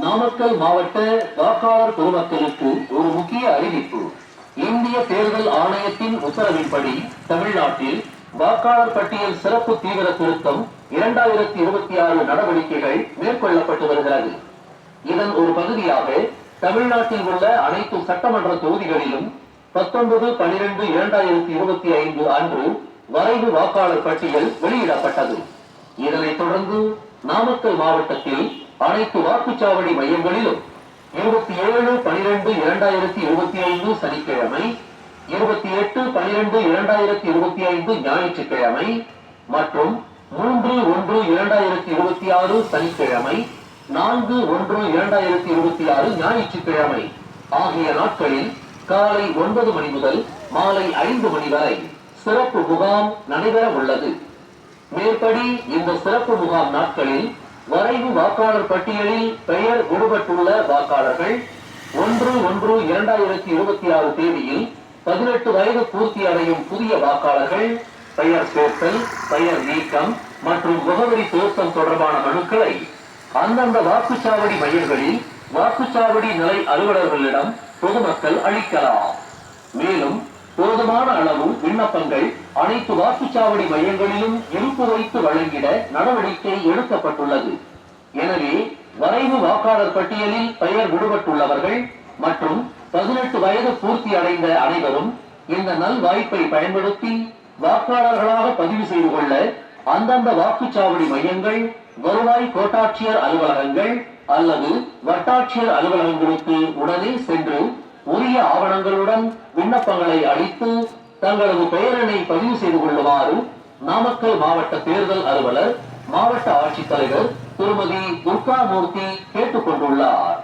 நாமக்கல் மாவட்ட வாக்காளர் பொதுமக்களுக்கு ஒரு முக்கிய அறிவிப்பு. இந்திய தேர்தல் ஆணையத்தின் உத்தரவின்படி தமிழ்நாட்டில் வாக்காளர் பட்டியல் சிறப்பு தீவிர திருத்தம் 2026 நடவடிக்கைகள் மேற்கொள்ளப்பட்டு வருகிறது. இதன் ஒரு பகுதியாக தமிழ்நாட்டில் உள்ள அனைத்து சட்டமன்ற தொகுதிகளிலும் 19/12/2025 அன்று வரைவு வாக்காளர் பட்டியல் வெளியிடப்பட்டது. இதனைத் தொடர்ந்து நாமக்கல் மாவட்டத்தில் அனைத்து வாக்குச்சாவடி மையங்களிலும் 27/12/2025 சனிக்கிழமை, 28/12/2025 ஞாயிற்றுக்கிழமை மற்றும் 3/1/2026 சனிக்கிழமை, 4/1/2026 ஞாயிற்றுக்கிழமை ஆகிய நாட்களில் காலை 9 மணி முதல் மாலை 5 மணி வரை சிறப்பு முகாம் நடைபெற உள்ளது. மேற்படி இந்த சிறப்பு முகாம் நாட்களில் வரைவு வாக்காளர் பட்டியலில் பெயர் விடுபட்டுள்ள வாக்காளர்கள் 1/1/2026 தேதியில் 18 வயது பூர்த்தி அடையும் புதிய வாக்காளர்கள் பெயர் சேர்த்தல், பெயர் நீக்கம் மற்றும் முகவரி திருத்தம் தொடர்பான மனுக்களை அந்தந்த வாக்குச்சாவடி மையங்களில் வாக்குச்சாவடி நிலை அலுவலர்களிடம் பொதுமக்கள் அளிக்கலாம். மேலும் போதுமான அளவு விண்ணப்பங்கள் அனைத்து வாக்குச்சாவடி மையங்களிலும் இருப்பு வைத்து வழங்கிட நடவடிக்கை எடுக்கப்பட்டுள்ளது. எனவே வரைவு வாக்காளர் பட்டியலில் பெயர் விடுபட்டுள்ளவர்கள் மற்றும் 18 வயது பூர்த்தி அடைந்த அனைவரும் இந்த நல் வாய்ப்பை பயன்படுத்தி வாக்காளர்களாக பதிவு செய்து கொள்ள அந்தந்த வாக்குச்சாவடி மையங்கள், வருவாய் கோட்டாட்சியர் அலுவலகங்கள் அல்லது வட்டாட்சியர் அலுவலகங்களுக்கு உடனே சென்று உரிய ஆவணங்களுடன் விண்ணப்பங்களை அளித்து தங்களது பெயரினை பதிவு செய்து கொள்ளுமாறு நாமக்கல் மாவட்ட தேர்தல் அலுவலர், மாவட்ட ஆட்சித்தலைவர் திருமதி துர்காமூர்த்தி கேட்டுக் கொண்டுள்ளார்.